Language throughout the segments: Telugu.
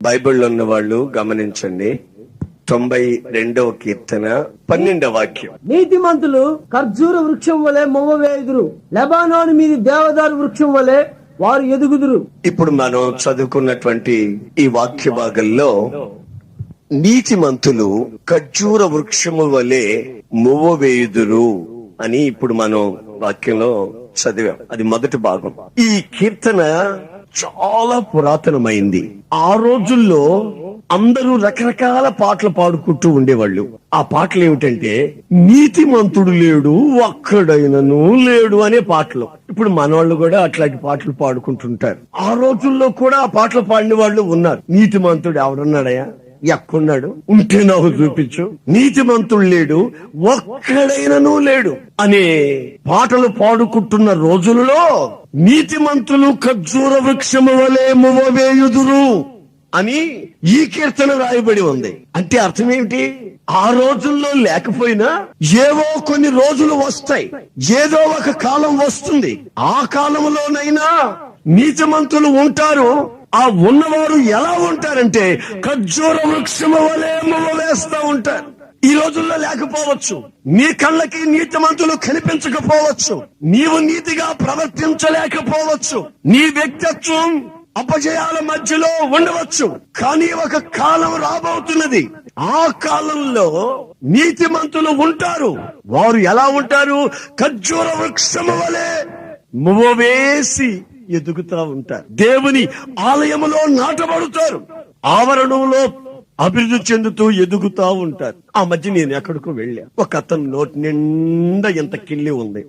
బైబిల్లో ఉన్న వాళ్ళు గమనించండి. 92వ కీర్తన 12వ వాక్యం. నీతిమంతులు ఖర్జూర వృక్షం వలె మొవ్వవేయుదురు, లెబానోను మీది దేవదారు వృక్షం వలె వారు ఎదుగుదురు. ఇప్పుడు మనం చదువుకున్నటువంటి ఈ వాక్య భాగంలో నీతిమంతులు ఖర్జూర వృక్షము వలె మొవ్వవేయుదురు అని ఇప్పుడు మనం వాక్యంలో చదివాం. అది మొదటి భాగం. ఈ కీర్తన చాలా పురాతనమైంది. ఆ రోజుల్లో అందరూ రకరకాల పాటలు పాడుకుంటూ ఉండేవాళ్ళు. ఆ పాటలు ఏమిటంటే నీతిమంతుడు లేడు ఒక్కడైనను లేడు అనే పాటలు. ఇప్పుడు మనవాళ్ళు కూడా అట్లాంటి పాటలు పాడుకుంటుంటారు. ఆ రోజుల్లో కూడా ఆ పాటలు పాడిన వాళ్ళు ఉన్నారు. నీతిమంతుడు ఎవడున్నాడయా, ఎక్కడున్నాడు, ఉంటే నాకు చూపించు, నీతిమంతుడు లేడు ఒక్కడైనను లేడు అనే పాటలు పాడుకుంటున్న రోజులలో నీతిమంతులు ఖర్జూర వృక్షము వలె మొవ్వవేయుదురు అని ఈ కీర్తన రాయబడి ఉంది. అంటే అర్థం ఏమిటి? ఆ రోజుల్లో లేకపోయినా ఏవో కొన్ని రోజులు వస్తాయి, ఏదో ఒక కాలం వస్తుంది. ఆ కాలంలోనైనా నీతిమంతులు ఉంటారు. ఆ ఉన్నవారు ఎలా ఉంటారంటే ఖర్జూర వృక్షము వలె మొవ్వవేస్తా ఉంటారు. ఈ రోజుల్లో లేకపోవచ్చు, నీ కళ్ళకి నీతిమంతులు కనిపించకపోవచ్చు, నీవు నీతిగా ప్రవర్తించలేకపోవచ్చు, నీ వ్యక్తిత్వం అపజయాల మధ్యలో ఉండవచ్చు. కానీ ఒక కాలం రాబోతున్నది. ఆ కాలంలో నీతిమంతులు ఉంటారు. వారు ఎలా ఉంటారు? ఖర్జూర వృక్షము వలె మొవ్వవేసి ఎదుగుతా ఉంటారు. దేవుని ఆలయములో నాటబడుతారు. ఆవరణంలో అభివృద్ధి చెందుతూ ఎదుగుతా ఉంటారు. ఆ మధ్య నేను ఎక్కడికో వెళ్ళా. ఒక అతను నోటి నిండా ఇంత కిళ్ళి ఉంది.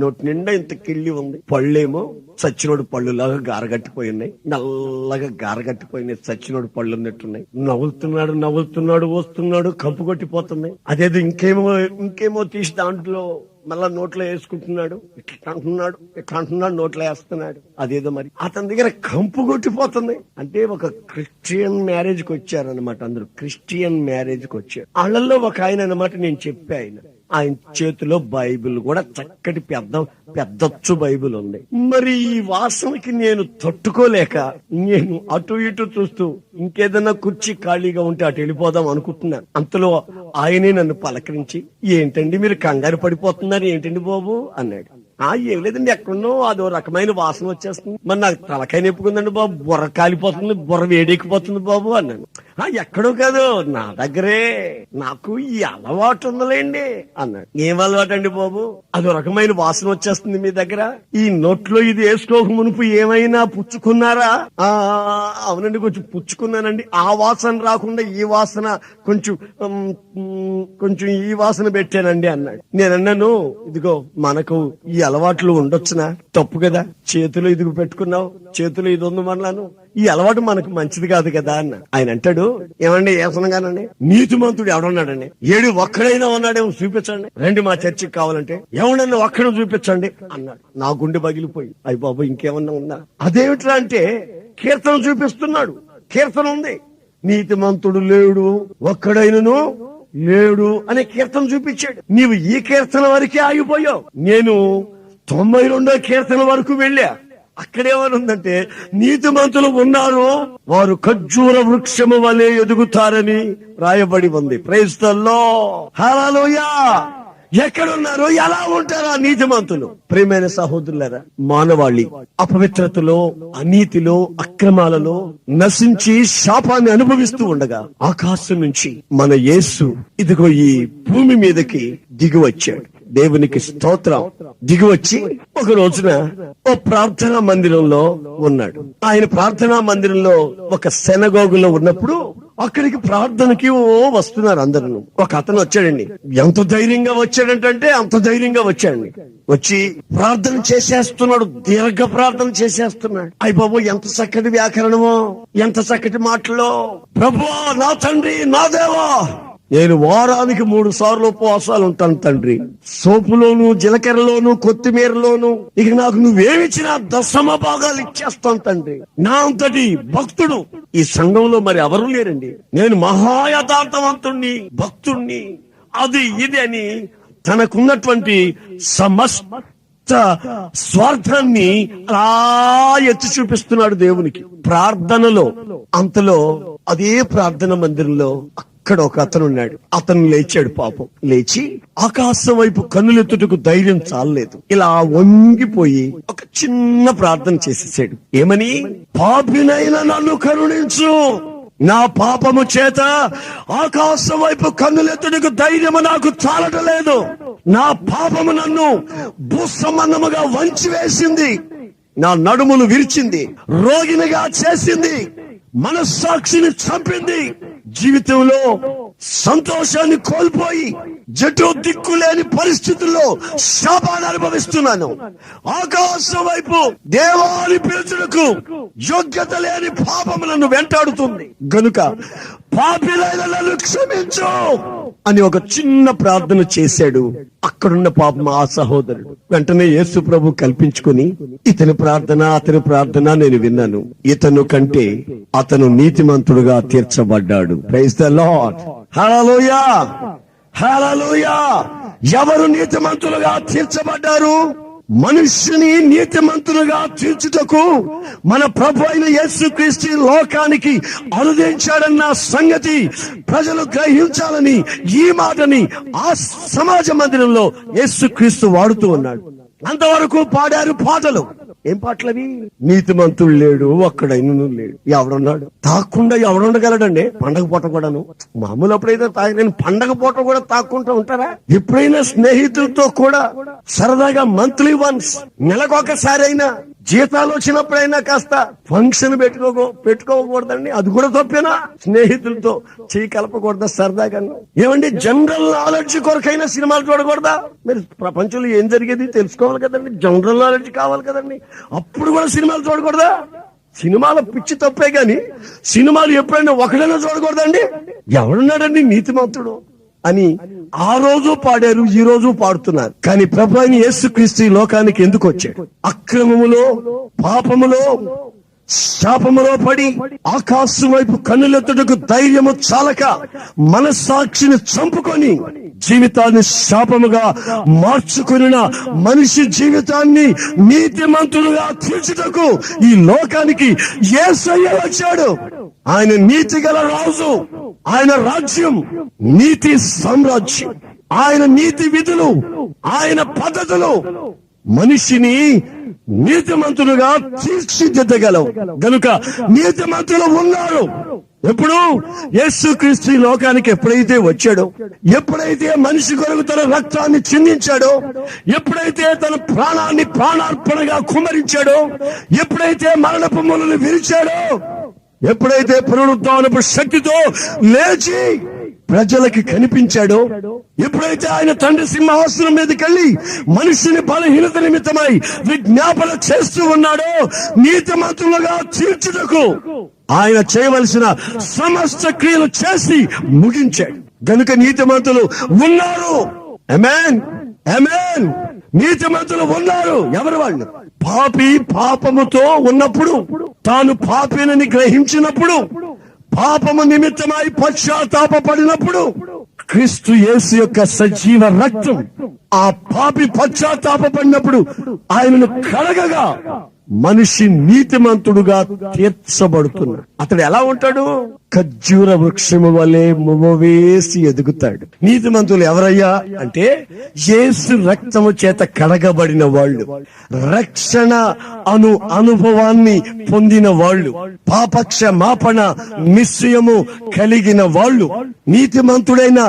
నోటి నిండా ఇంత కిళ్ళి ఉంది. పళ్ళేమో చచ్చినోడు పళ్ళులాగా గారగట్టిపోయి ఉన్నాయి. నల్లగా గారగట్టిపోయినాయి, చచ్చినోడు పళ్ళు ఉన్నట్టున్నాయి. నవ్వుతున్నాడు వస్తున్నాడు, కంపు కొట్టిపోతుంది. అదేదో ఇంకేమో తీసి దాంట్లో మళ్ళా నోట్లో వేసుకుంటున్నాడు. ఇట్లా అంటున్నాడు, నోట్లో వేస్తున్నాడు. అదేదో మరి అతని దగ్గర కంపు కొట్టిపోతుంది. అంటే ఒక క్రిస్టియన్ మ్యారేజ్ కి వచ్చారనమాట. అందరూ క్రిస్టియన్ మ్యారేజ్ కి వచ్చారు. వాళ్ళల్లో ఒక ఆయన అనమాట. నేను చెప్పా, ఆయన చేతిలో బైబిల్ కూడా చక్కటి పెద్దచ్చు బైబిల్ ఉంది. మరి ఈ వాసనకి నేను తట్టుకోలేక నేను అటు ఇటు చూస్తూ ఇంకేదన్నా కుర్చీ ఖాళీగా ఉంటే అటు వెళ్ళిపోదాం అనుకుంటున్నాను. అంతలో ఆయనే నన్ను పలకరించి, ఏంటండి మీరు కంగారు పడిపోతున్నారు ఏంటండి బాబు అన్నాడు. ఏం లేదండి, ఎక్కడున్నో అదో రకమైన వాసన వచ్చేస్తుంది. మరి నాకు తలకాయ నెప్పుకుందండి బాబు, బుర్ర కాలిపోతుంది, బుర్ర వేడెక్కిపోతుంది బాబు అన్నాను. ఎక్కడో కాదు, నా దగ్గరే, నాకు ఈ అలవాటు ఉందలేండి అన్నాడు. ఏం అలవాటు అండి బాబు? అదో రకమైన వాసన వచ్చేస్తుంది మీ దగ్గర. ఈ నోట్లో ఇది వేసుకోక మునుపు ఏమైనా పుచ్చుకున్నారా? అవునండి, కొంచెం పుచ్చుకున్నానండి. ఆ వాసన రాకుండా ఈ వాసన కొంచెం ఈ వాసన పెట్టానండి అన్నాడు. నేనన్నాను, ఇదిగో మనకు ఈ అలవాట్లు ఉండొచ్చునా? తప్పు కదా, చేతిలో ఇదిగు పెట్టుకున్నావు, చేతిలో ఇది ఉంది మనలాను, ఈ అలవాటు మనకు మంచిది కాదు కదా అన్న. ఆయన అంటాడు, ఏమండి ఏసనగానండి, నీతిమంతుడు ఎవడున్నాడండి? ఏడు ఒక్కడైనా ఉన్నాడేమో చూపించండి, రండి మా చర్చికి కావాలంటే, ఎవడన్నా ఒక్కడు చూపించండి అన్నాడు. నా గుండె పగిలిపోయి, అయ్య బాబు ఇంకేమన్నా ఉందా? అదేమిట్రా అంటే కీర్తన చూపిస్తున్నాడు. కీర్తన ఉంది, నీతిమంతుడు లేడు ఒక్కడైనను లేడు అనే కీర్తన చూపించాడు. నీవు ఈ కీర్తన వరకే ఆగిపోయావు. నేను 92వ కీర్తన వరకు వెళ్ళా. అక్కడేమనుందంటే నీతిమంతులు ఉన్నారు, వారు ఖర్జూర వృక్షము వలె ఎదుగుతారని రాయబడి ఉంది. ప్రైజ్ ది లార్డ్, హల్లెలూయా. ఎక్కడున్నారు, ఎలా ఉంటారా నీతిమంతులు? ప్రియమైన సహోదరులారా, మానవాళి అపవిత్రతలో, అనీతిలో, అక్రమాలలో నశించి శాపాన్ని అనుభవిస్తూ ఉండగా ఆకాశం నుంచి మన యేసు ఇదిగో ఈ భూమి మీదకి దిగి వచ్చాడు. దేవునికి స్తోత్రం. దిగివచ్చి ఒక రోజున ఓ ప్రార్థనా మందిరంలో ఉన్నాడు. ఆయన ప్రార్థనా మందిరంలో ఒక సెనగోగులో ఉన్నప్పుడు అక్కడికి ప్రార్థనకి వస్తున్నారు అందరూ. ఒక అతను వచ్చాడండి. ఎంత ధైర్యంగా వచ్చాడంటే అంత ధైర్యంగా వచ్చాడండి. వచ్చి ప్రార్థన చేసేస్తున్నాడు, దీర్ఘ ప్రార్థన చేసేస్తున్నాడు. అయ్య బాబు, ఎంత చక్కటి వ్యాకరణమో, ఎంత చక్కటి మాటలో. ప్రభువా, నా తండ్రి, నా దేవా, నేను వారానికి 3 సార్లు ఉపవాసాలు ఉంటాను తండ్రి. సోపులోను, జీలకర్రలోను, కొత్తిమీరలోను, ఇక నాకు నువ్వేమిచ్చినా 10వ భాగాలు ఇచ్చేస్తాను తండ్రి. నా అంతటి భక్తుడు ఈ సంఘంలో మరి ఎవరు లేరండి. నేను మహాయథార్థవంతుణ్ణి, భక్తుణ్ణి, అది ఇది అని తనకున్నటువంటి స్వార్థాన్ని అలా ఎత్తి చూపిస్తున్నాడు దేవునికి ప్రార్థనలో. అంతలో అదే ప్రార్థన మందిరంలో అక్కడ ఒక అతను ఉన్నాడు. అతను లేచాడు. పాపం లేచి ఆకాశం వైపు కన్నులెత్తుటకు ధైర్యం చాలలేదు. ఇలా వంగిపోయి ఒక చిన్న ప్రార్థన చేసేసాడు. ఏమని? పాపినైన నన్ను కరుణించు, నా పాపము చేత ఆకాశం వైపు కన్నులెత్తుటకు ధైర్యము నాకు చాలటం లేదు. నా పాపము నన్ను భూసంబంధముగా వంచి వేసింది, నా నడుములు విరిచింది, రోగినిగా చేసింది, మనస్సాక్షిని చంపింది, జీవితంలో సంతోషాన్ని కోల్పోయి జటు దిక్కులేని పరిస్థితుల్లో శాపాన్ని అనుభవిస్తున్నాను. ఆకాశం వైపు దేవాన్ని పిలుచుటకు యోగ్యత లేని పాపము నన్ను వెంటాడుతుంది గనుక పాపిలైన నన్ను క్షమించు అని ఒక చిన్న ప్రార్థన చేశాడు. అక్కడున్న పాపం ఆ సహోదరుడు వెంటనే యేసు ప్రభు కల్పించుకుని, ఇతని ప్రార్థన నేను విన్నాను, ఇతను కంటే అతను నీతిమంతుడుగా తీర్చబడ్డాడు. Praise the Lord. Hallelujah, hallelujah. ఎవరు నీతిమంతులుగా తీర్చబడ్డారు? మనుష్యుని నీతిమంతులుగా తీర్చుటకు మన ప్రభు అయిన యేసుక్రీస్తు లోకానికి అనుదించాడన్న సంగతి ప్రజలు గ్రహించాలని ఈ మాటని ఆ సమాజ మందిరంలో యేసుక్రీస్తు వాడుతూ ఉన్నాడు. అంతవరకు పాడారు పాటలు. ఏం పాటలవి? నీతిమంతుడు లేడు, ఒక్కడైనను లేడు. ఎవడున్నాడు? తాకుండా ఎవడుండగలడండి? పండగ పూట కూడాను. మామూలు అప్పుడైతే నేను పండగ పూట కూడా తాక్కుంటూ ఉంటారా? ఎప్పుడైనా స్నేహితులతో కూడా సరదాగా మంత్లీ వన్స్, నెలకొకసారి అయినా, జీతాలు వచ్చినప్పుడైనా కాస్త ఫంక్షన్ పెట్టుకోకూడదండి? అది కూడా తప్పేనా? స్నేహితులతో చెయ్యి కలపకూడదా సరదాగా? ఏమండి, జనరల్ నాలెడ్జ్ కొరకైనా సినిమాలు చూడకూడదా? మీరు ప్రపంచంలో ఏం జరిగేది తెలుసుకోవాలి కదండి, జనరల్ నాలెడ్జ్ కావాలి కదండి. అప్పుడు కూడా సినిమాలు చూడకూడదా? సినిమాల పిచ్చి తప్పే గాని సినిమాలు ఎప్పుడైనా ఒకడైనా చూడకూడదండి? ఎవడున్నాడండి నీతిమంతుడు అని ఆ రోజు పాడారు, ఈ రోజు పాడుతున్నారు. కానీ ప్రభు అయిన యేసుక్రీస్తు ఈ లోకానికి ఎందుకు వచ్చాడు? అక్రమములో, పాపములో, శాపములో పడి ఆకాశం వైపు కన్నులెత్తుటకు ధైర్యము చాలక మనస్సాక్షిని చంపుకొని జీవితాన్ని శాపముగా మార్చుకున్న మనిషి జీవితాన్ని నీతిమంతులుగా తీర్చుటకు ఈ లోకానికి యేసయ్య వచ్చాడు. ఆయన నీతి గల రాజు, ఆయన రాజ్యం నీతి సామ్రాజ్యం, ఆయన నీతి విధులు, ఆయన పద్ధతులు మనిషిని నీతిమంతులుగా తీర్చిదిద్దగలవు గనుక నీతిమంతులు ఉన్నారు. ఎప్పుడు? యేసుక్రీస్తు ఈ లోకానికి ఎప్పుడైతే వచ్చాడో, ఎప్పుడైతే మనిషి కొరకు తన రక్తాన్ని చిందించాడో, ఎప్పుడైతే తన ప్రాణాన్ని ప్రాణార్పణగా కుమ్మరించాడో, ఎప్పుడైతే మరణపు ములను విరిచాడో, ఎప్పుడైతే పునరుద్ధానపు శక్తితో లేచి ప్రజలకి కనిపించాడో, ఎప్పుడైతే ఆయన తండ్రి సింహాసనం మీదకి వెళ్ళి మనుషుని బలహీనత నిమిత్తమై విజ్ఞాపన చేస్తూ ఉన్నాడో, నీతిమంతులుగా తీర్చుటకు ఆయన చేయవలసిన సమస్త క్రియలు చేసి ముగించాడు. గనుక నీతిమంతులు ఉన్నారు. ఆమేన్, ఆమేన్. నీతిమంతులు ఉన్నారు. ఎవరు వాళ్ళు? పాపి పాపముతో ఉన్నప్పుడు, తాను పాపినని గ్రహించినప్పుడు, పాపము నిమిత్తమై పశ్చాత్తాపడినప్పుడు క్రీస్తు యేసు యొక్క సజీవ రక్తం ఆ పాపి పశ్చాత్తాపడినప్పుడు ఆయనను కడగగా మనిషి నీతిమంతుడుగా తీర్చబడుతున్నాడు. అతడు ఎలా ఉంటాడు? ఖర్జూర వృక్షము వలె మువ్వవేసి ఎదుగుతాడు. నీతిమంతులు ఎవరయ్యా అంటే యేసు రక్తము చేత కడగబడిన వాళ్ళు, రక్షణ అనుభవాన్ని పొందిన వాళ్ళు, పాపక్షమాపణ నిశ్చయము కలిగిన వాళ్ళు, నీతిమంతుడైన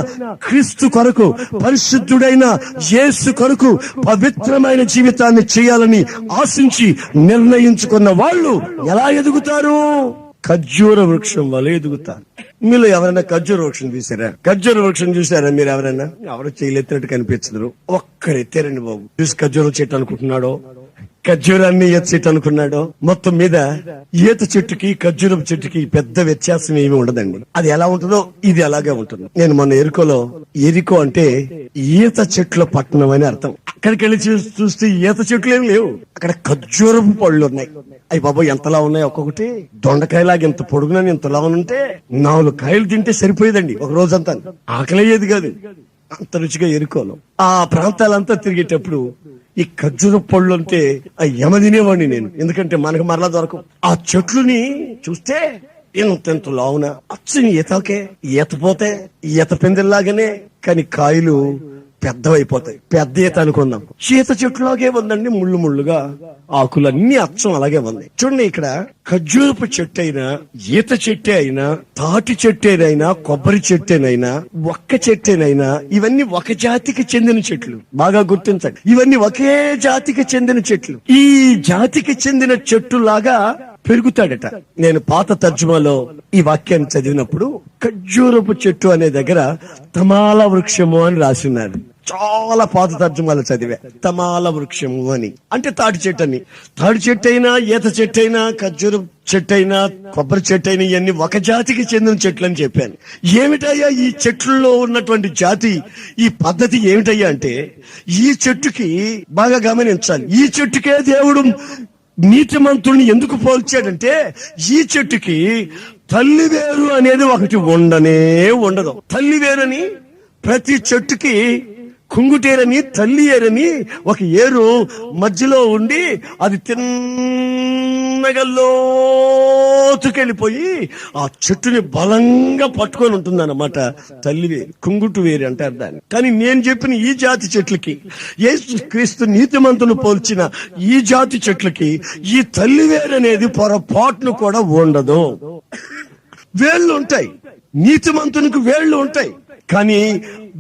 క్రీస్తు కొరకు, పరిశుద్ధుడైన యేసు కొరకు పవిత్రమైన జీవితాన్ని చేయాలని ఆశించి నిర్ణయించుకున్న వాళ్ళు ఎలా ఎదుగుతారు? ఖర్జూర వృక్షం వల్ల ఎదుగుతారు. మీలో ఎవరైనా ఖర్జూర వృక్షం చూసారా? ఖర్జూర వృక్షం చూసారా మీరు ఎవరైనా? ఎవరు చేయలేనట్టు కనిపించదు. ఒక్కడెత్తారండి బాబు. చూసి ఖర్జూరం చెట్టు అనుకుంటున్నాడో, ఖర్జూరాన్ని ఈత చెట్టు అనుకున్నాడో, మొత్తం మీద ఈత చెట్టుకి ఖర్జూరం చెట్టుకి పెద్ద వ్యత్యాసం ఏమి ఉండదండి. అది ఎలా ఉంటుందో ఇది అలాగే ఉంటుంది. నేను మొన్న ఎరికో అంటే ఈత చెట్ల పట్టణం అని అర్థం. అక్కడికి వెళ్ళి చూస్తే ఈత చెట్లు ఏమి లేవు, అక్కడ ఖర్జూరపు పళ్ళు ఉన్నాయి. అయ్యి బాబా ఎంతలా ఉన్నాయి, ఒక్కొక్కటి దొండకాయలాగా ఎంత పొడుగునని ఎంతలా ఉంటే 4 కాయలు తింటే సరిపోయేదండి ఒక రోజంతా. ఆకలి అయ్యేది కాదు, అంత రుచిగా ఎరుకోను. ఆ ప్రాంతాలంతా తిరిగేటప్పుడు ఈ ఖర్జూర పళ్ళు అంటే ఆ యమ తినేవాడిని నేను, ఎందుకంటే మనకు మరలా దొరకవు. ఆ చెట్లుని చూస్తే ఇంత లావున అచ్చని ఈతకే ఈతపోతే ఈత పిందెల్లాగానే, కానీ కాయలు పెద్దవైపోతాయి. పెద్ద ఈత అనుకుందాం, ఈత చెట్టులాగే ఉందండి, ముళ్ళు ముళ్ళుగా ఆకులన్నీ అచ్చం అలాగే ఉన్నాయి. చూడండి, ఇక్కడ ఖర్జూరపు చెట్టు అయినా, ఈత చెట్టు అయినా, తాటి చెట్టేనైనా, కొబ్బరి చెట్టేనైనా, ఒక్క చెట్టేనైనా, ఇవన్నీ ఒక జాతికి చెందిన చెట్లు. బాగా గుర్తించండి, ఇవన్నీ ఒకే జాతికి చెందిన చెట్లు. ఈ జాతికి చెందిన చెట్టు లాగా పెరుగుతాడట. నేను పాత తర్జుమాలో ఈ వాక్యాన్ని చదివినప్పుడు ఖర్జూరపు చెట్టు అనే దగ్గర తమాల వృక్షము అని రాసిన్నారు. చాలా పాత తర్జుమాలో చదివా, తమాల వృక్షము అని అంటే తాటి చెట్టు అని. తాటి చెట్టు అయినా, ఈత చెట్టు అయినా, ఖర్జూర చెట్టు అయినా, కొబ్బరి చెట్టు అయినా, ఇవన్నీ ఒక జాతికి చెందిన చెట్లు అని చెప్పాను. ఏమిటయ్యా ఈ చెట్లలో ఉన్నటువంటి జాతి, ఈ పద్ధతి ఏమిటయ్యా అంటే, ఈ చెట్టుకి బాగా గమనించాలి, ఈ చెట్టుకే దేవుడు నీతిమంతుడిని ఎందుకు పోల్చాడంటే, ఈ చెట్టుకి తల్లివేరు అనేది ఒకటి ఉండనే ఉండదు. తల్లివేరని ప్రతి చెట్టుకి కుంగుటేరని, తల్లి ఏరని ఒక ఏరు మధ్యలో ఉండి అది తిన్నగా లోతుకెళ్ళిపోయి ఆ చెట్టుని బలంగా పట్టుకొని ఉంటుంది అన్నమాట. తల్లివేరు, కుంగుటు వేరు అంటారు దాన్ని. కానీ నేను చెప్పిన ఈ జాతి చెట్లకి, యేసు క్రీస్తు నీతిమంతులు పోల్చిన ఈ జాతి చెట్లకి ఈ తల్లివేరు అనేది పొరపాటును కూడా ఉండదు. వేళ్ళు ఉంటాయి, నీతిమంతునికి వేళ్ళు ఉంటాయి, కానీ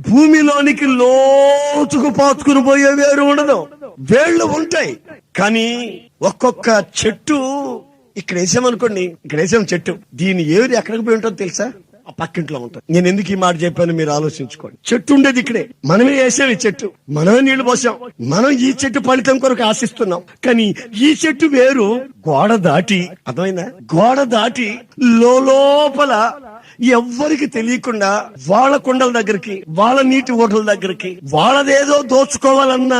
భూమిలోనికి లోతుకు పాతుకుని పోయే వేరు ఉండదు. వేళ్ళు ఉంటాయి, కానీ ఒక్కొక్క చెట్టు ఇక్కడ వేసామనుకోండి, ఇక్కడ వేసాం చెట్టు, దీని ఏరు ఎక్కడికి పోయి ఉంటుందో తెలుసా? ఆ పక్కింట్లో ఉంటుంది. నేను ఎందుకు ఈ మాట చెప్పాను మీరు ఆలోచించుకోండి. చెట్టు ఉండేది ఇక్కడే, మనమే వేసాం ఈ చెట్టు, మనమే నీళ్లు పోసాం, మనం ఈ చెట్టు ఫలితం కొరకు ఆశిస్తున్నాం. కానీ ఈ చెట్టు వేరు గోడ దాటి, అర్థమైందా, గోడ దాటి లోపల ఎవ్వరికి తెలియకుండా వాళ్ళ కుండల దగ్గరికి, వాళ్ళ నీటి ఓటల దగ్గరికి, వాళ్ళదేదో దోచుకోవాలన్న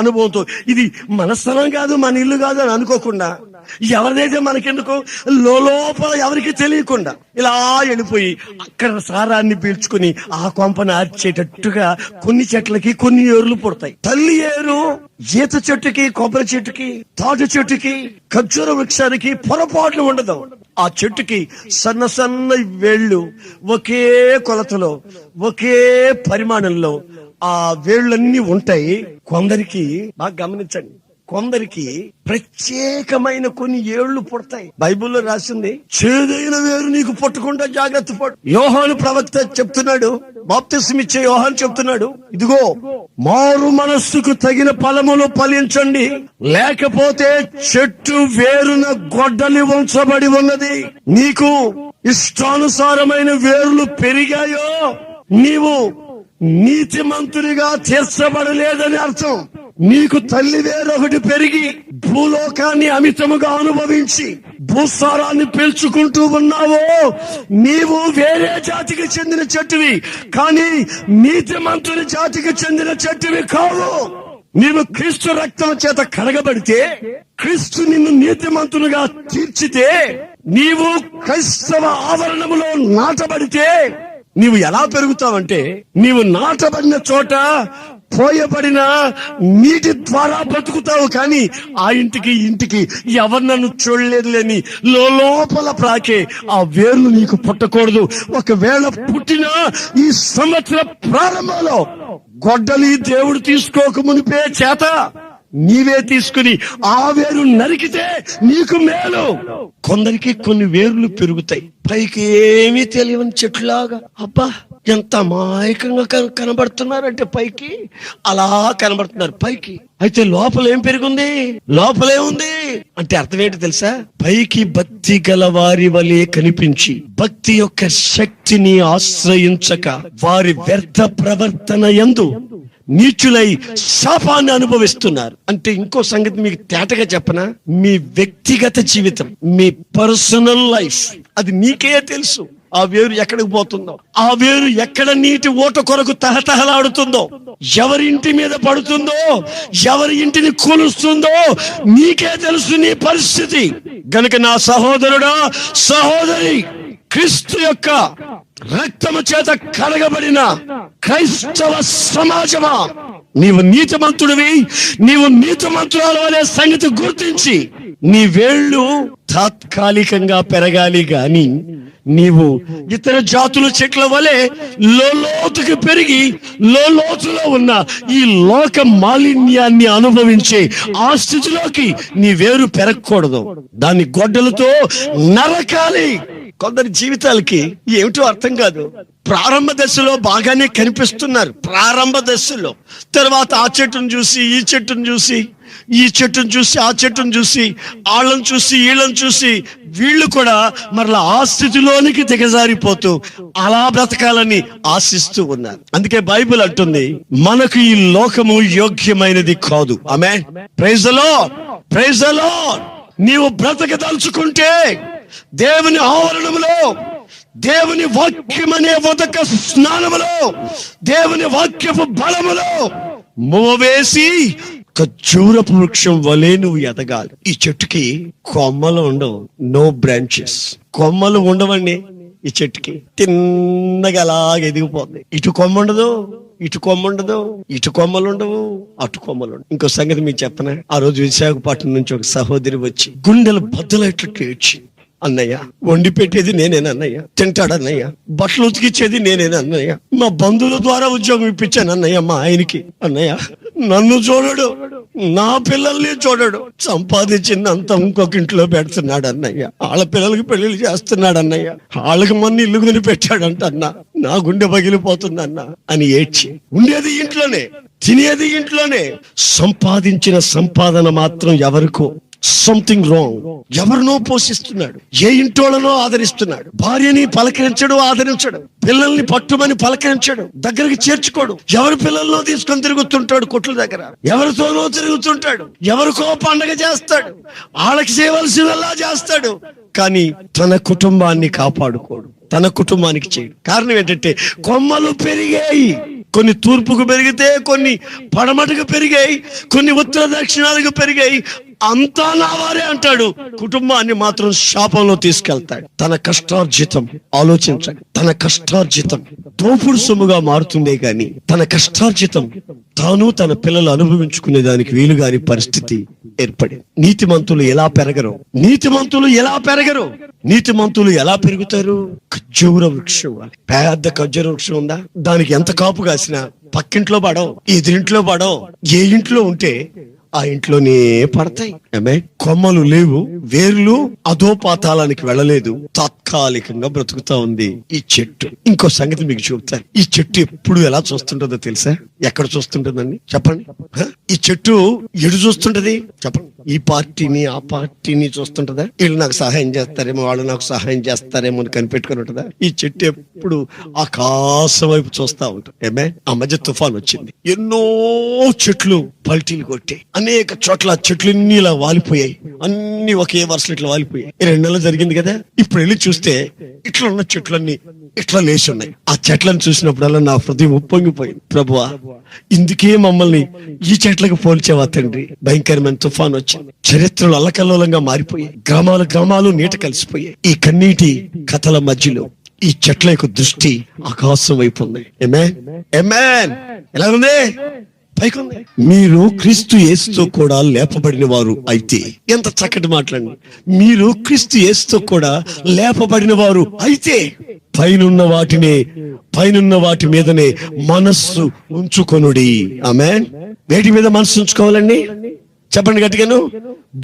అనుభవంతో, ఇది మన స్థలం కాదు, మన ఇల్లు కాదు అని అనుకోకుండా, ఎవరిదైతే మనకెందుకు లోపల ఎవరికి తెలియకుండా ఇలా వెళ్ళిపోయి అక్కడ సారాన్ని పీల్చుకుని ఆ కొంపను ఆర్చేటట్టుగా కొన్ని చెట్లకి కొన్ని ఏర్లు పుడతాయి. తల్లి ఏరు ఈత చెట్టుకి, కొబ్బరి చెట్టుకి, తాటి చెట్టుకి, ఖర్జూర వృక్షానికి పొరపాట్లు ఉండదు. ఆ చెట్టుకి సన్న సన్న వేళ్ళు ఒకే కొలతలో, ఒకే పరిమాణంలో ఆ వేళ్ళన్నీ ఉంటాయి. కొందరికి బాగా గమనించండి, కొందరికి ప్రత్యేకమైన కొన్ని ఏళ్లు పుడతాయి. బైబిల్లో రాసింది, చేదైన వేరు నీకు పుట్టకుండా జాగ్రత్త పడు. యోహాను ప్రవక్త చెప్తున్నాడు, బాప్తిస్మిచ్చే యోహాను చెప్తున్నాడు, ఇదిగో మారు మనస్సుకు తగిన ఫలములు ఫలించండి, లేకపోతే చెట్టు వేరున గొడ్డలి ఉంచబడి ఉన్నది. నీకు ఇష్టానుసారమైన వేర్లు పెరిగాయో నీవు నీతిమంతునిగా తీర్చబడలేదని అర్థం. నీకు తల్లి వేరొకటి పెరిగి భూలోకాన్ని అమితముగా అనుభవించి భూసారాన్ని పీల్చుకుంటూ ఉన్నావో నీవు వేరే జాతికి చెందిన చెట్టువి, కానీ నీతిమంతుని జాతికి చెందిన చెట్టువి కావు. నీవు క్రీస్తు రక్తం చేత కడగబడితే, క్రీస్తు నిన్ను నీతిమంతునిగా తీర్చితే, నీవు క్రైస్తవ ఆవరణములో నాటబడితే నీవు ఎలా పెరుగుతావంటే, నీవు నాటబడిన చోట పోయబడిన నీటి ద్వారా బతుకుతావు, కానీ ఆ ఇంటికి ఎవరు నన్ను చూడలేదులేని లోపల ప్రాకే ఆ వేర్లు నీకు పుట్టకూడదు. ఒకవేళ పుట్టినా ఈ సంవత్సర ప్రారంభంలో గొడ్డలి దేవుడు తీసుకోక మునిపే చేత నీవే తీసుకుని ఆ వేరు నరికితే నీకు మేలు. కొందరికి కొన్ని వేర్లు పెరుగుతాయి, పైకి ఏమీ తెలియని చెట్లాగా, అబ్బా ఎంత అమాయకంగా కనబడుతున్నారంటే పైకి అలా కనబడుతున్నారు పైకి. అయితే లోపల ఏం పెరిగింది, లోపలే ఉంది అంటే అర్థం ఏంటి తెలుసా? పైకి భక్తి గల వారి వలె కనిపించి భక్తి యొక్క శక్తిని ఆశ్రయించక వారి వ్యర్థ ప్రవర్తన యందు నీచులై శాపాన్ని అనుభవిస్తున్నారు. అంటే ఇంకో సంగతి మీకు తేటగా చెప్పనా, మీ వ్యక్తిగత జీవితం, మీ పర్సనల్ లైఫ్, అది నీకే తెలుసు. ఆ వేరు ఎక్కడికి పోతుందో, ఆ వేరు ఎక్కడ నీటి ఓట కొరకు తహతహలాడుతుందో, ఎవరి ఇంటి మీద పడుతుందో, ఎవరి ఇంటిని కూలుస్తుందో నీకే తెలుసు నీ పరిస్థితి. గనుక నా సహోదరుడా, సహోదరి, క్రీస్తు యొక్క రక్తము చేత కడగబడిన క్రైస్తవ సమాజమా, నీవు నీతిమంతుడివి, నీవు నీతిమంతురాలు అనే సంగతి గుర్తించి నీ వేళ్ళు తాత్కాలికంగా పెరగాలి గాని నీవు ఇతర జాతుల చెట్ల వలె లోతుకి పెరిగి లోతులో ఉన్న ఈ లోక మాలిన్యాన్ని అనుభవించే ఆ స్థితిలోకి నీ వేరు పెరగకూడదు. దాన్ని గొడ్డలతో నరకాలి. కొందరి జీవితాలకి ఏమిటో అర్థం కాదు. ప్రారంభ దశలో బాగానే కనిపిస్తున్నారు, ప్రారంభ దశలో. తర్వాత ఆ చెట్టును చూసి ఈ చెట్టును చూసి, ఈ చెట్టును చూసి ఆ చెట్టును చూసి, వాళ్ళని చూసి వీళ్ళని చూసి వీళ్ళు కూడా మరలా ఆ స్థితిలోనికి దిగజారిపోతూ అలా బ్రతకాలని ఆశిస్తూ ఉన్నారు. అందుకే బైబిల్ అంటుంది, మనకు ఈ లోకము యోగ్యమైనది కాదు. Amen. Praise the Lord, praise the Lord. నీవు బ్రతకదలుచుకుంటే దేవుని ఆవరణములో, దేవుని వాక్యమనే ఉదక స్నానములో, దేవుని వాక్యపు బలములో మోవేసి ఖర్జూరపు వృక్షం వలె నువ్వు ఎదగాలి. ఈ చెట్టుకి కొమ్మలు ఉండవు, నో బ్రాంచెస్. కొమ్మలు ఉండవండి ఈ చెట్టుకి, తిన్నగా అలాగే ఎదిగిపోతుంది. ఇటు కొమ్మ ఉండదు, ఇటు కొమ్మ ఉండదు, ఇటు కొమ్మలు ఉండవు, అటు కొమ్మలు ఉండవు. ఇంకో సంగతి మీకు చెప్పనా, ఆ రోజు విశాఖపట్నం నుంచి ఒక సహోదరి వచ్చి గుండెలు బద్దలైనట్లు ఏడ్చి, అన్నయ్య వండి పెట్టేది నేనేనన్నయ్య, తింటాడన్నయ్య, బట్టలు ఉతికిచ్చేది నేనేనన్నయ్య, మా బంధువుల ద్వారా ఉద్యోగం ఇప్పించాను అన్నయ్య మా ఆయనకి. అన్నయ్య నన్ను చూడడు, నా పిల్లల్ని చూడడు, సంపాదించిందంతా ఇంకొక ఇంట్లో పెడుతున్నాడు అన్నయ్య, వాళ్ళ పిల్లలకి పెళ్లిళ్ళు చేస్తున్నాడు అన్నయ్య, వాళ్ళకి మొన్న ఇల్లు కొని పెట్టాడంట అన్న, నా గుండె పగిలిపోతుందన్న అని ఏడ్చి. ఉండేది ఇంట్లోనే, తినేది ఇంట్లోనే, సంపాదించిన సంపాదన మాత్రం ఎవరికో సంథింగ్ రాంగ్. ఎవరినో పోషిస్తున్నాడు, ఏ ఇంటోళ్ళనో ఆదరిస్తున్నాడు, భార్యని పలకరించడు, ఆదరించడు, పిల్లల్ని పట్టుమని పలకరించడు, దగ్గరికి చేర్చుకోడు, ఎవరి పిల్లల్లో తీసుకొని తిరుగుతుంటాడు, కొట్ల దగ్గర ఎవరితోనో తిరుగుతుంటాడు, ఎవరికో పండగ చేస్తాడు, వాళ్ళకి చేయవలసినలా చేస్తాడు, కానీ తన కుటుంబాన్ని కాపాడుకోడు, తన కుటుంబానికి చేయడు. కారణం ఏంటంటే కొమ్మలు పెరిగాయి. కొన్ని తూర్పుకు పెరిగితే, కొన్ని పడమటకు పెరిగాయి, కొన్ని ఉత్తర దక్షిణాలకు పెరిగాయి. అంతా నా వారే అంటాడు, కుటుంబాన్ని మాత్రం శాపంలో తీసుకెళ్తాడు. తన కష్టార్జితం ఆలోచించండి, తన కష్టార్జితం తోపుడు సొమ్ముగా మారుతుందే గాని తన కష్టార్జితం తాను తన పిల్లలు అనుభవించుకునే దానికి వీలుగాని పరిస్థితి ఏర్పడింది. నీతిమంతులు ఎలా పెరగరు, నీతిమంతులు ఎలా పెరగరు, నీతిమంతులు ఎలా పెరుగుతారు? ఖర్జూర వృక్షం, పెద్ద ఖర్జూర వృక్షం ఉందా, దానికి ఎంత కాపు కాసినా పక్కింట్లో పడవు, ఎదురింట్లో పడవు, ఏ ఇంట్లో ఉంటే ఆ ఇంట్లోనే పడతాయి. కొమ్మలు లేవు, వేర్లు అధోపాతాళానికి వెళ్ళలేదు, తాత్కాలికంగా బ్రతుకుతా ఉంది ఈ చెట్టు. ఇంకో సంగతి మీకు చెప్తాను, ఈ చెట్టు ఎప్పుడు ఎలా చూస్తుంటుందో తెలుసా? ఎక్కడ చూస్తుంటుందండి చెప్పండి? ఈ చెట్టు ఎడు చూస్తుంటది చెప్పండి? ఈ పార్టీని ఆ పార్టీని చూస్తుంటదా? వీళ్ళు నాకు సహాయం చేస్తారేమో, వాళ్ళు నాకు సహాయం చేస్తారేమో అని కనిపెట్టుకుని ఉంటుందా? ఈ చెట్టు ఎప్పుడు ఆకాశం వైపు చూస్తా ఉంటుంది. ఆ మధ్య తుఫాన్ వచ్చింది, ఎన్నో చెట్లు పల్టీలు కొట్టి అనేక చోట్ల చెట్లన్నీ ఇలా వాలిపోయాయి, అన్ని ఒకే వరుసలు ఇట్లా వాలిపోయాయి. 2 నెలలు జరిగింది కదా. ఇప్పుడు వెళ్ళి చూస్తే ఇట్లా ఉన్న చెట్లన్నీ ఇట్లా లేచి ఉన్నాయి. ఆ చెట్లను చూసినప్పుడల్లా నా హృదయం ఉప్పొంగిపోయింది. ప్రభువా, ఇందుకే మమ్మల్ని ఈ చెట్లకు పోల్చేవా తండ్రి? భయంకరమైన తుఫాన్ వచ్చింది, చరిత్రలు అల్లకల్లోలంగా మారిపోయాయి, గ్రామాలు నీట కలిసిపోయాయి. ఈ కన్నీటి కథల మధ్యలో ఈ చెట్ల యొక్క దృష్టి ఆకాశం వైపు ఉంది. ఎలా ఉంది? పైకుంది. మీరు క్రీస్తు యేసుతో కూడా లేపబడిన వారు అయితే, ఎంత చక్కటి మాట్లాడండి, మీరు క్రీస్తు యేసుతో కూడా లేపబడిన వారు అయితే పైనున్న వాటి మీదనే మనస్సు ఉంచుకొనుడి. ఆమేన్. వేటి మీద మనస్సు ఉంచుకోవాలండి చెప్పండి గట్టిగాను?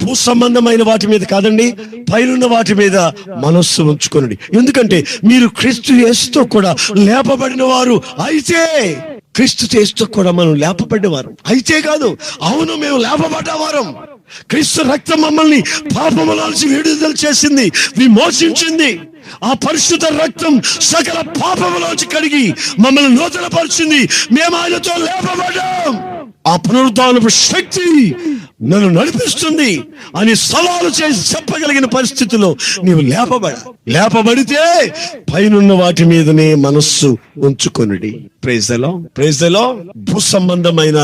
భూ సంబంధమైన వాటి మీద కాదండి, పైనున్న వాటి మీద మనస్సు ఉంచుకొనుడి. ఎందుకంటే మీరు క్రీస్తు యేసుతో కూడా లేపబడిన వారు అయితే, క్రీస్తు యేసుతో కూడా మనం లేపబడ్డవారు అయితే కాదు, అవును మేము లేపబడ్డవారం. క్రీస్తు రక్తం మమ్మల్ని పాపములోంచి విడుదల చేసింది, విమోచించింది. ఆ పరిశుద్ధ రక్తం సకల పాపములోంచి కడిగి మమ్మల్ని నూతన పరిచింది. మేము ఆయనతో లేపబడ్డాం. ఆ పునరుద్ధానపు శక్తి నన్ను నడిపిస్తుంది అని సవాలు చేసి చెప్పగలిగిన పరిస్థితిలో నీవు లేపబడితే పైనున్న వాటి మీదనే మనస్సు ఉంచుకొనుడి. Praise the Lord, praise the Lord. భూ సంబంధమైన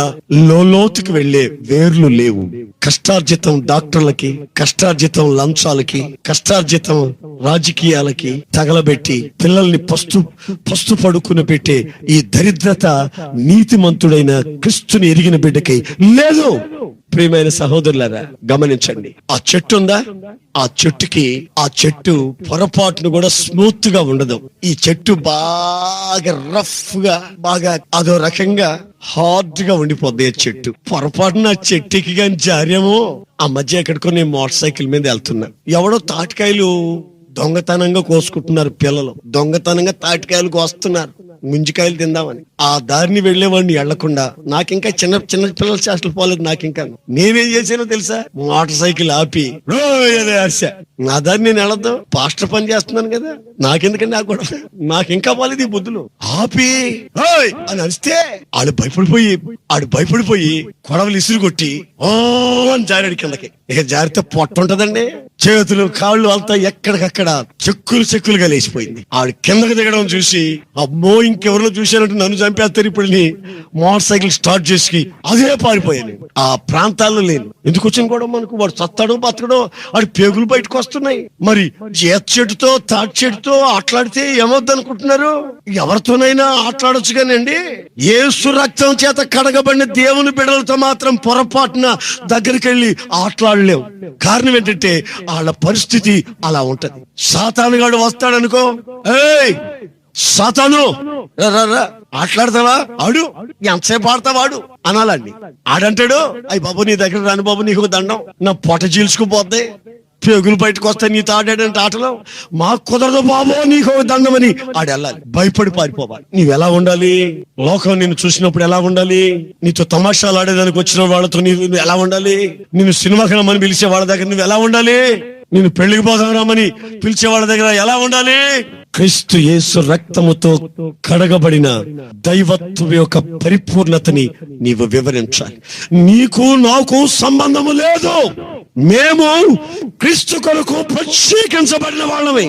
లోతుకి వెళ్లే వేర్లు లేవు. కష్టార్జితం డాక్టర్లకి, కష్టార్జితం లంచాలకి, కష్టార్జితం రాజకీయాలకి తగలబెట్టి పిల్లల్ని పస్తు పడుకుని పెట్టే ఈ దరిద్రత నీతిమంతుడైన క్రీస్తుని ఎరిగిన బిడ్డకి లేదు. ప్రియమైన సహోదరులారా, గమనించండి. ఆ చెట్టు ఉందా, ఆ చెట్టు పొరపాటును కూడా స్మూత్ గా ఉండదు. ఈ చెట్టు బాగా రఫ్ గా, బాగా అదో రకంగా హార్డ్ గా ఉండిపోద్ది. ఆ చెట్టు పొరపాటున ఆ చెట్టుకి కానీ జార్యమో. ఆ మధ్య ఎక్కడికో నేను మోటార్ సైకిల్ మీద వెళ్తున్నా, ఎవడో తాటికాయలు దొంగతనంగా కోసుకుంటున్నారు. పిల్లలు దొంగతనంగా తాటికాయలు కోస్తున్నారు ముంజికాయలు తిందామని. ఆ దారిని వెళ్లేవాడిని వెళ్లకుండా, నాకింకా చిన్న పిల్లల చేష్టలు పోలేదు. నాకింకా నేనేం చేసానో తెలుసా, మోటార్ సైకిల్ ఆపి నా దారి నేను వెళ్ళొద్దు, పాస్టర్ పని చేస్తున్నాను కదా, నాకెందుకండి ఆ గొడవ, నాకింకా పోలేదు ఈ బుద్ధులు. ఆపి అని అరిస్తే ఆడు భయపడిపోయి కొడవలు ఇసురు కొట్టి ఓ అని జారాడు కిందకి. ఇక జారితే పొట్ట ఉంటదండి, చేతులు కాళ్ళు అంతా ఎక్కడికక్కడ చెక్కులుగా లేచిపోయింది. ఆడు కిందకి దిగడం చూసి, అమ్మో ఇంకెవరిలో చూశారంటే నన్ను చంపేస్తారు ఇప్పుడు, మోటార్ సైకిల్ స్టార్ట్ చేసి అదే పారిపోయాను. ఆ ప్రాంతాల్లో లేను. ఎందుకు వచ్చిన కూడా మనకు వాడు చస్తాడో బతకడో, వాడి పేగులు బయటకు వస్తున్నాయి. మరి ఏత చెట్టుతో తాటి చెట్టుతో ఆటలాడితే ఏమవుద్ది అనుకుంటున్నారు? ఎవరితోనైనా ఆటలాడొచ్చు కానండి. యేసు రక్తం చేత కడగబడిన దేవుని బిడ్డలతో మాత్రం పొరపాటున దగ్గరికి వెళ్ళి ఆటలాడలేవు. కారణం ఏంటంటే వాళ్ళ పరిస్థితి అలా ఉంటది. సాతానుగాడు వస్తాడనుకో, ఏయ్ సాతాను ఆటలాడతావా, ఆడు ఎంతసేపు ఆడతావాడు అనాలండి. ఆడంటాడు, అయ్యి బాబు నీ దగ్గర రాను బాబు, నీకు దండం, నా పొట్ట చీల్చుకుపోద్ది, పేగులు బయటకు వస్తాయి నీతో ఆడాడంటే ఆటలో. మాకు కుదరదు బాబు, నీకు దండమని ఆడెళ్ళాలి, భయపడి పారిపోవాలి. నీవెలా ఉండాలి? లోకం నిన్ను చూసినప్పుడు ఎలా ఉండాలి? నీతో తమాషాలు ఆడేదానికి వచ్చిన వాళ్ళతో నీవు ఎలా ఉండాలి? నిన్ను సినిమాకి రమ్మని పిలిచే వాళ్ళ దగ్గర నువ్వు ఎలా ఉండాలి? నిన్ను పెళ్లికి పోదాం రమ్మని పిలిచే వాళ్ళ దగ్గర ఎలా ఉండాలి? క్రీస్తు యేసు రక్తముతో కడగబడిన దైవత్వం యొక్క పరిపూర్ణతని నీవు వివరించాలి. నీకు నాకు సంబంధము లేదు, మేము క్రీస్తు కొరకు ప్రత్యేకించబడిన వాళ్ళమే.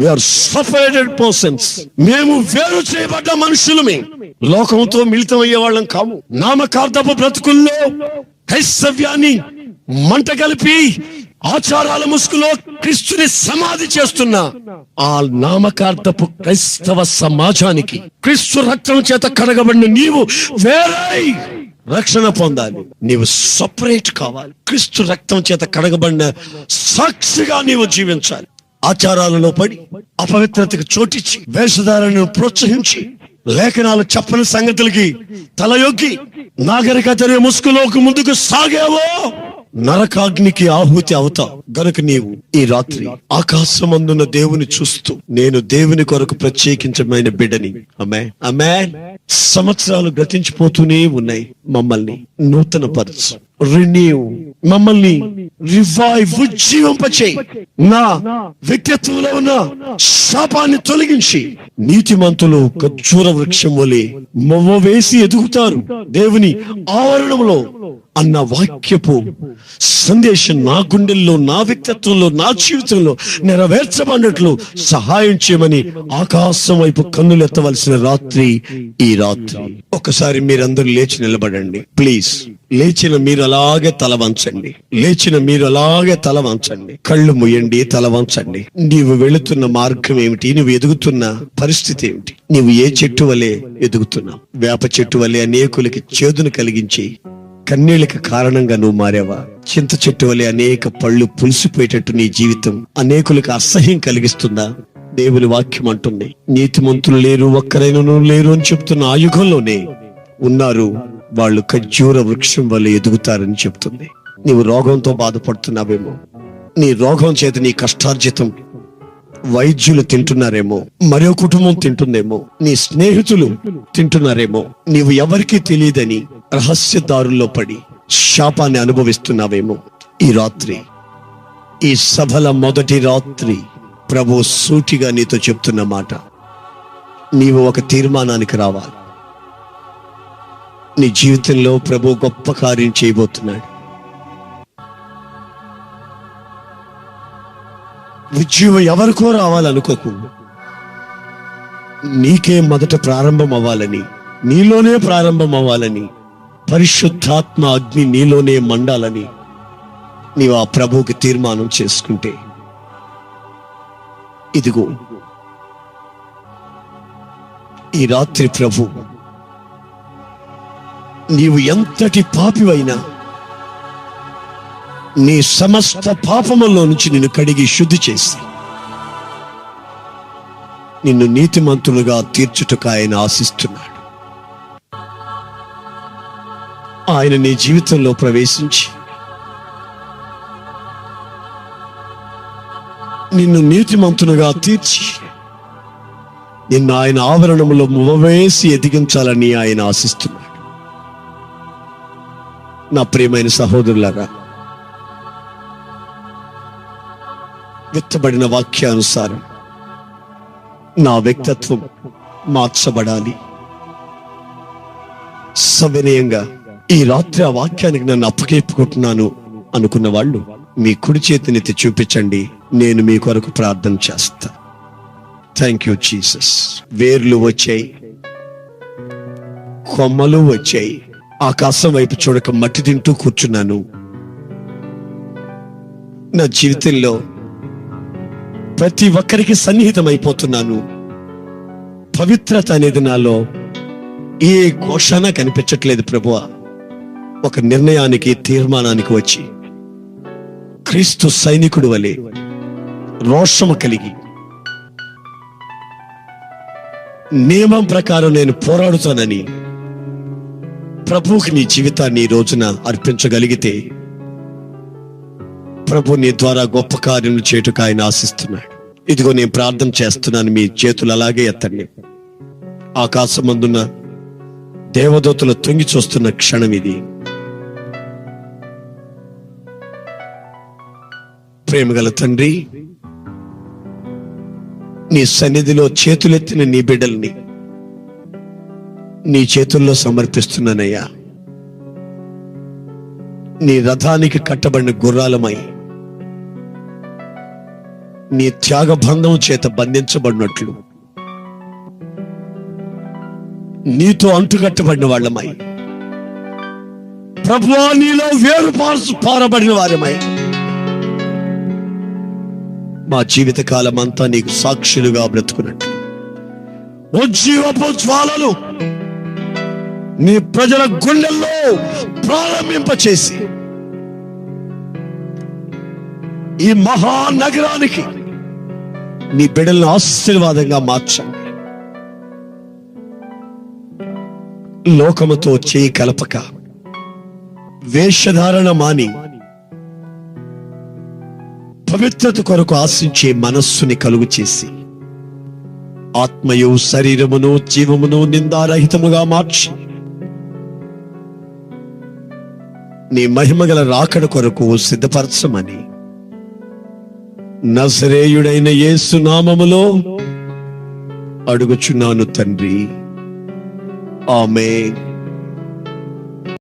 We are separated persons. మేము వేరు చేయబడ్డ మనుషులమే, లోకంతో మిళితం అయ్యే వాళ్ళం కాము. నామకార్థపు బ్రతుకుల్లో క్రైస్తవ్యాన్ని మంట కలిపి ఆచారాల ముసుగులో క్రీస్తుని సమాధి చేస్తున్న ఆ నామకార్థపు క్రైస్తవ సమాజానికి క్రీస్తు రక్తం చేత కడగబడిన నీవు వేరై రక్షణ పొందాలి. నీవు సపరేట్ కావాలి. క్రీస్తు రక్తం చేత కడగబడిన సాక్షిగా నీవు జీవించాలి. ఆచారాలలో పడి అపవిత్రతకు చోటిచ్చి వేషధారణను ప్రోత్సహించి లేఖనాలు చెప్పని సంగతులకి తలయొగ్గి నాగరికత ముసుగులోకి ముందుకు సాగేవో నరకాగ్నికి ఆహుతి అవుతావు. గనుక నీవు ఈ రాత్రి ఆకాశమందున్న దేవుని చూస్తూ, నేను దేవుని కొరకు ప్రత్యేకించమైన బిడ్డని. ఆమేన్. సంవత్సరాలు గతించిపోతూనే ఉన్నాయి. మమ్మల్ని నూతన పరచు, రిన్యూ, మమ్మల్ని రివైవ్, ఉజ్జీవింపచేయి. నా వ్యక్తిత్వంలో ఉన్న శాపాన్ని తొలగించి నీతిమంతులు ఖర్జూర వృక్షం వలె మొవ్వ వేసి ఎదుగుతారు దేవుని ఆవరణంలో అన్న వాక్యపు సందేశం నా గుండెల్లో, నా వ్యక్తిత్వంలో, నా జీవితంలో నెరవేర్చబడినట్లు సహాయం చేయమని ఆకాశం వైపు కన్నులెత్తవలసిన రాత్రి ఈ రాత్రి. ఒకసారి మీరందరూ లేచి నిలబడండి ప్లీజ్. లేచిన మీరు అలాగే తల వంచండి, కళ్ళు ముయ్యండి, తల వంచండి. నీవు వెళుతున్న మార్గం ఏమిటి? నువ్వు ఎదుగుతున్న పరిస్థితి ఏమిటి? నీవు ఏ చెట్టు వలె ఎదుగుతున్నావు? వేప చెట్టు వలె అనేకులకి చేదును కలిగించి కన్నీళ్ళకి కారణంగా నువ్వు మారావా? చింత చెట్టు వలె అనేక పళ్ళు పులిసిపోయేటట్టు నీ జీవితం అనేకులకు అసహ్యం కలిగిస్తుందా? దేవుని వాక్యం అంటుంది, నీతిమంతులు లేరు, ఒక్కరైనను లేరు అని చెప్తున్న ఆ యుగంలోనే ఉన్నారు వాళ్ళు ఖర్జూర వృక్షం వల్ల ఎదుగుతారని చెప్తుంది. నీవు రోగంతో బాధపడుతున్నావేమో, నీ రోగం చేత నీ కష్టార్జితం వైద్యులు తింటున్నారేమో, మరో కుటుంబం తింటుందేమో, నీ స్నేహితులు తింటున్నారేమో, నీవు ఎవరికీ తెలియదని రహస్య దారుల్లో పడి శాపాన్ని అనుభవిస్తున్నావేమో. ఈ రాత్రి, ఈ సభల మొదటి రాత్రి ప్రభు సూటిగా నీతో చెప్తున్న మాట, నీవు ఒక తీర్మానానికి రావాలి. నీ జీవితంలో ప్రభు గొప్ప కార్యం చేయబోతున్నాడు. ఉద్యోగం ఎవరికో రావాలనుకోకు, నీకే మొదట ప్రారంభం అవ్వాలని, నీలోనే ప్రారంభం అవ్వాలని, పరిశుద్ధాత్మ అగ్ని నీలోనే మండాలని నీవు ఆ ప్రభువుకి తీర్మానం చేసుకుంటే, ఇదిగో ఈ రాత్రి ప్రభు నీవు ఎంతటి పాపివైనా నీ సమస్త పాపములో నుంచి నిన్ను కడిగి శుద్ధి చేసి నిన్ను నీతిమంతులుగా తీర్చుటకు ఆయన ఆశిస్తున్నాడు. ఆయన నీ జీవితంలో ప్రవేశించి నిన్ను నీతిమంతులుగా తీర్చి నిన్ను ఆయన ఆవరణములో మువ్వవేసి ఎదిగించాలని ఆయన ఆశిస్తున్నాడు. నా ప్రియమైన సహోదరులారా, విత్తబడిన వాక్యానుసారం నా వ్యక్తిత్వం మార్చబడాలి. సవినయంగా ఈ రాత్రి ఆ వాక్యానికి నన్ను అప్పకెప్పుకుంటున్నాను అనుకున్న వాళ్ళు మీ కుడి చేతినెత్తి చూపించండి, నేను మీ కొరకు ప్రార్థన చేస్తా. Thank you Jesus. వేర్లు వచ్చాయి, కొమ్మలు వచ్చాయి, ఆకాశం వైపు చూడక మట్టి తింటూ కూర్చున్నాను. నా జీవితంలో ప్రతి ఒక్కరికి సన్నిహితమైపోతున్నాను. పవిత్రత అనేది నాలో ఏ ఘోషణ కనిపించట్లేదు ప్రభువా. ఒక నిర్ణయానికి, తీర్మానానికి వచ్చి క్రీస్తు సైనికుడు వలె రోషము కలిగి నియమం ప్రకారం నేను పోరాడుతానని ప్రభువుకి నీ జీవితాన్ని ఈ రోజున అర్పించగలిగితే ప్రభు నీ ద్వారా గొప్ప కార్యం చేయుటకు ఆయన ఆశిస్తున్నాడు. ఇదిగో నేను ప్రార్థన చేస్తున్నాను, మీ చేతులు అలాగే ఎత్తండి. ఆకాశమందున్న దేవదూతలు తొంగి చూస్తున్న క్షణం ఇది. ప్రేమగల తండ్రి, నీ సన్నిధిలో చేతులెత్తిన నీ బిడ్డల్ని నీ చేతుల్లో సమర్పిస్తున్నానయ్యా. నీ రథానికి కట్టబడిన గుర్రాలమై నీ త్యాగబంధం చేత బంధించబడినట్లు నీతో అంటుకట్టబడిన వాళ్ళమై ప్రభువా నీలో వేరు పారబడిన వారమై మా జీవిత కాలం అంతా నీకు సాక్షులుగా బ్రతుకున్నట్లు ఉజ్జీవపు జ్వాలలు నీ ప్రజల గుండెల్లో ప్రారంభింపచేసి ఈ మహానగరానికి నీ బిడ్డలను ఆశీర్వాదంగా మార్చండి. లోకముతో చేయి కలపక వేషధారణ మాని పవిత్రత కొరకు ఆశించే మనస్సుని కలుగు చేసి ఆత్మయు శరీరమును జీవమును నిందారహితముగా మార్చి నీ మహిమగల రాకడ కొరకు సిద్ధపరచమని నజరేయుడైన యేసు నామములో అడుగుచున్నాను తండ్రి. ఆమేన్.